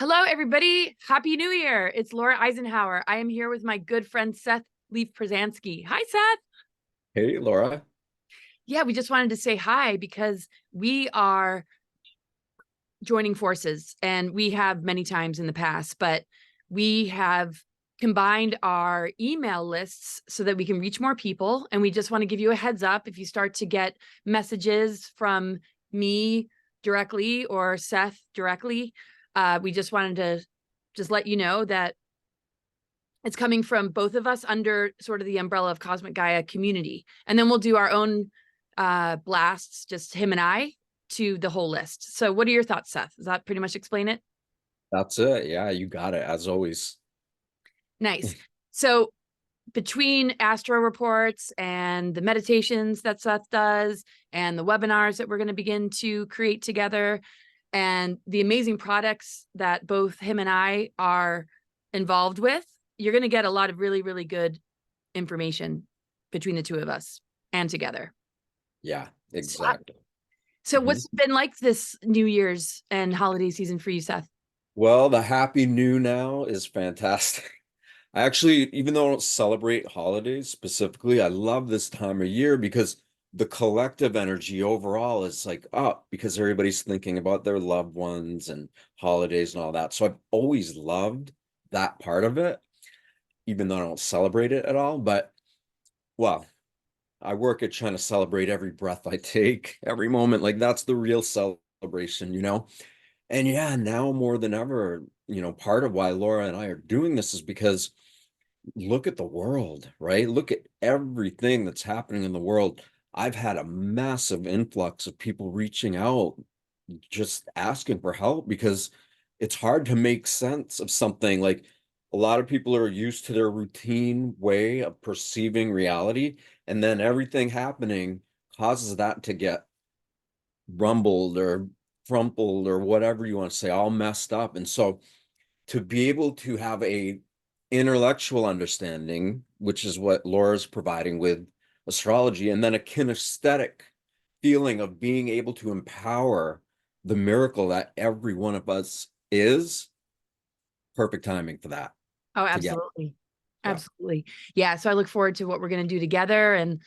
Hello, everybody. Happy New Year. It's Laura Eisenhower. I am here with my good friend, Seth Leaf-Przansky. Hi, Seth. Hey, Laura. Yeah, we just wanted to say hi because we are joining forces, and we have many times in the past, but we have combined our email lists so that we can reach more people. And we just want to give you a heads up if you start to get messages from me directly or Seth directly. We just wanted to just let you know that it's coming from both of us under sort of the umbrella of Cosmic Gaia Community. And then we'll do our own blasts, just him and I, to the whole list. So what are your thoughts, Seth? Does that pretty much explain it? That's it. Yeah, you got it, as always. Nice. So between astro reports and the meditations that Seth does and the webinars that we're going to begin to create together and the amazing products that both him and I are involved with, you're going to get a lot of really, really good information between the two of us and together. Yeah, exactly. So what's been like this New Year's and holiday season for you, Seth? Well, the Happy New now is fantastic. I actually, even though I don't celebrate holidays specifically, I love this time of year because the collective energy overall is like up because everybody's thinking about their loved ones and holidays and all that. So I've always loved that part of it, even though I don't celebrate it at all. But well, I work at trying to celebrate every breath I take, every moment. Like that's the real celebration. And yeah, now more than ever, part of why Laura and I are doing this is because look at the world, right? Look at everything that's happening in the world. I've had a massive influx of people reaching out, just asking for help because it's hard to make sense of something. Like a lot of people are used to their routine way of perceiving reality, and then everything happening causes that to get rumbled or crumpled or whatever you want to say, all messed up. And so to be able to have a intellectual understanding, which is what Laura's providing with astrology, and then a kinesthetic feeling of being able to empower the miracle that every one of us is, perfect timing for that Oh, together. absolutely. Yeah. Absolutely. Yeah. So I look forward to what we're going to do together. And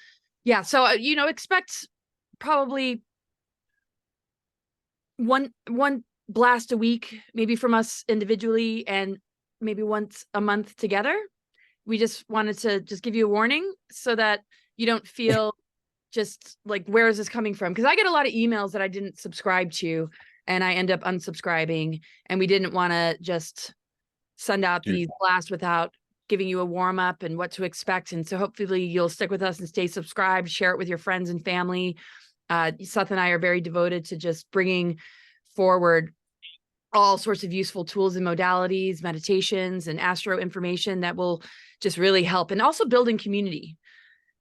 yeah, so, expect probably one blast a week, maybe from us individually and maybe once a month together. We just wanted to just give you a warning so that you don't feel just like, where is this coming from? Because I get a lot of emails that I didn't subscribe to and I end up unsubscribing, and we didn't want to just send out Dude. these blasts without giving you a warm up and what to expect. And so hopefully you'll stick with us and stay subscribed, share it with your friends and family. Seth and I are very devoted to just bringing forward all sorts of useful tools and modalities, meditations and astro information that will just really help, and also building community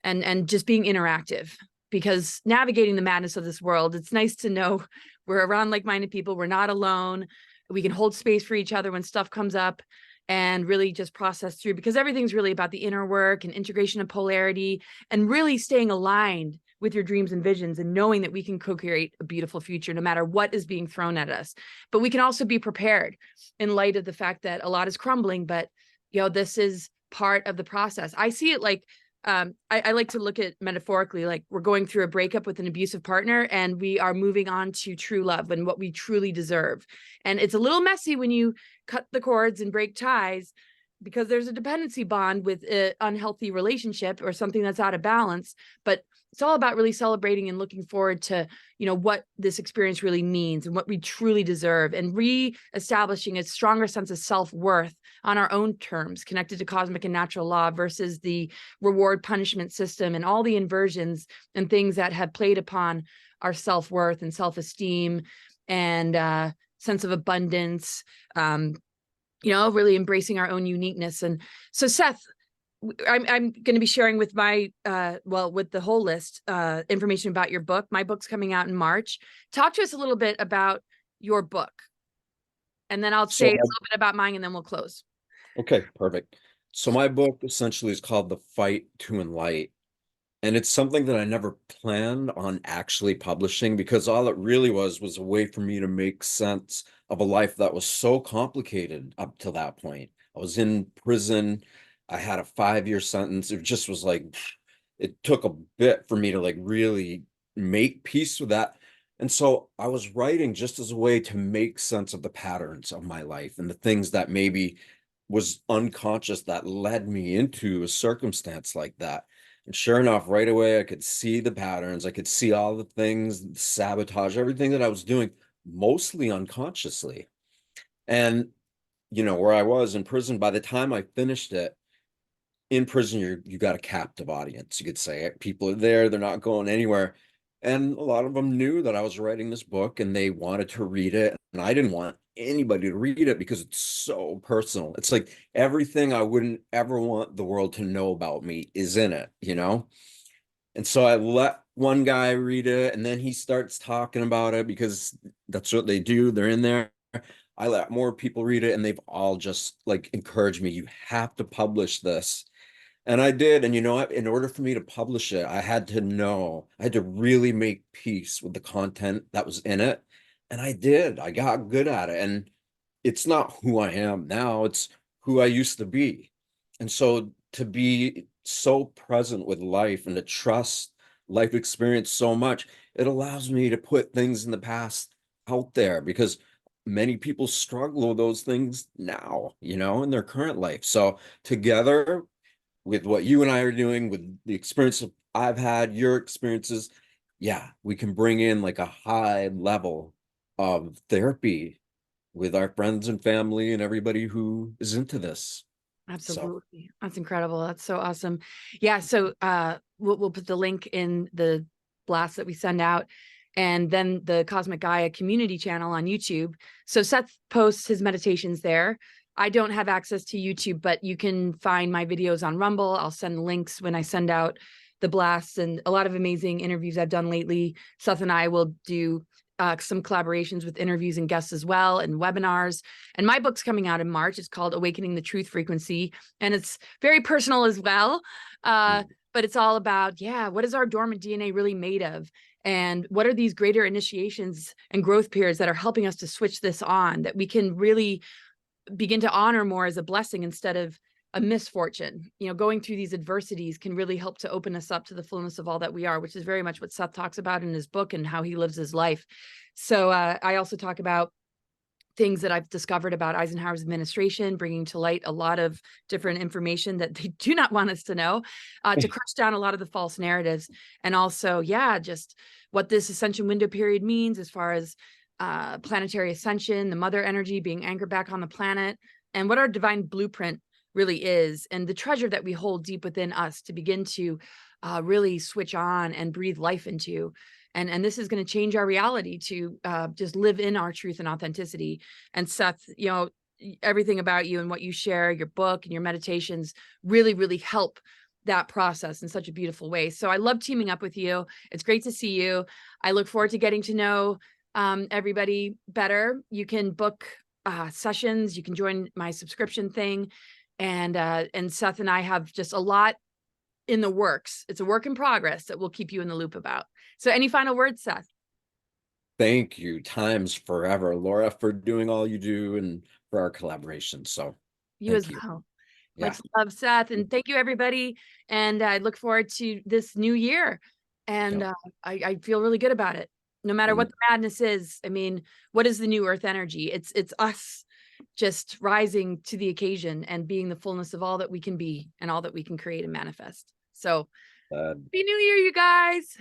and just being interactive, because navigating the madness of this world, it's nice to know we're around like-minded people. We're not alone. We can hold space for each other when stuff comes up and really just process through, because everything's really about the inner work and integration of polarity and really staying aligned with your dreams and visions and knowing that we can co-create a beautiful future no matter what is being thrown at us. But we can also be prepared in light of the fact that a lot is crumbling, but this is part of the process. I see it like, I like to look at metaphorically, like we're going through a breakup with an abusive partner and we are moving on to true love and what we truly deserve. And it's a little messy when you cut the cords and break ties, because there's a dependency bond with an unhealthy relationship or something that's out of balance. But it's all about really celebrating and looking forward to, what this experience really means and what we truly deserve, and re-establishing a stronger sense of self-worth on our own terms, connected to cosmic and natural law versus the reward punishment system and all the inversions and things that have played upon our self-worth and self-esteem and sense of abundance, really embracing our own uniqueness. And so, Seth, I'm going to be sharing with my, with the whole list, information about your book. My book's coming out in March. Talk to us a little bit about your book, and then I'll say So, a little bit about mine, and then we'll close. okay, perfect. So my book essentially is called The Fight to Enlight. And it's something that I never planned on actually publishing, because all it really was a way for me to make sense of a life that was so complicated up to that point. I was in prison. I had a 5-year sentence. It just was like, it took a bit for me to like really make peace with that. And so I was writing just as a way to make sense of the patterns of my life and the things that maybe was unconscious that led me into a circumstance like that. And sure enough, right away, I could see the patterns. I could see all the things, the sabotage, everything that I was doing, mostly unconsciously. And, where I was in prison, by the time I finished it, in prison, you got a captive audience, you could say. People are there, they're not going anywhere. And a lot of them knew that I was writing this book and they wanted to read it. And I didn't want anybody to read it because it's so personal. It's like everything I wouldn't ever want the world to know about me is in it. And so I let one guy read it, and then he starts talking about it because that's what they do. They're in there. I let more people read it, and they've all just like encouraged me. You have to publish this. And I did. And you know what? In order for me to publish it, I had to really make peace with the content that was in it. And I did. I got good at it. And it's not who I am now, it's who I used to be. And so to be so present with life and to trust life experience so much, it allows me to put things in the past out there, because many people struggle with those things now, in their current life. So together with what you and I are doing, with the experience I've had, your experiences, yeah, we can bring in like a high level of therapy with our friends and family and everybody who is into this. So Absolutely. That's incredible. That's so awesome. Yeah. So we'll put the link in the blast that we send out, and then the Cosmic Gaia Community channel on YouTube. So Seth posts his meditations there. I don't have access to YouTube, but you can find my videos on Rumble. I'll send links when I send out the blasts, and a lot of amazing interviews I've done lately. Seth and I will do some collaborations with interviews and guests as well, and webinars. And my book's coming out in March. It's called Awakening the Truth Frequency, and it's very personal as well. But it's all about, what is our dormant DNA really made of? And what are these greater initiations and growth periods that are helping us to switch this on, that we can really begin to honor more as a blessing instead of a misfortune? Going through these adversities can really help to open us up to the fullness of all that we are, which is very much what Seth talks about in his book and how he lives his life. So I also talk about things that I've discovered about Eisenhower's administration, bringing to light a lot of different information that they do not want us to know, to crush down a lot of the false narratives. And also, just what this ascension window period means as far as planetary ascension, the mother energy being anchored back on the planet, and what our divine blueprint really is, and the treasure that we hold deep within us to begin to really switch on and breathe life into. And this is going to change our reality to just live in our truth and authenticity. And Seth, everything about you and what you share, your book and your meditations really, really help that process in such a beautiful way. So I love teaming up with you. It's great to see you. I look forward to getting to know everybody better. You can book sessions. You can join my subscription thing. And Seth and I have just a lot in the works. It's a work in progress that we'll keep you in the loop about. So any final words, Seth? thank you times forever, Laura, for doing all you do and for our collaboration. So You as thank you. well. Yeah. Much love, Seth. And thank you, everybody. And I look forward to this new year. And Yep. I feel really good about it. No matter what And the madness is. I mean, what is the new earth energy? It's us just rising to the occasion and being the fullness of all that we can be and all that we can create and manifest. So uh, happy New Year, you guys.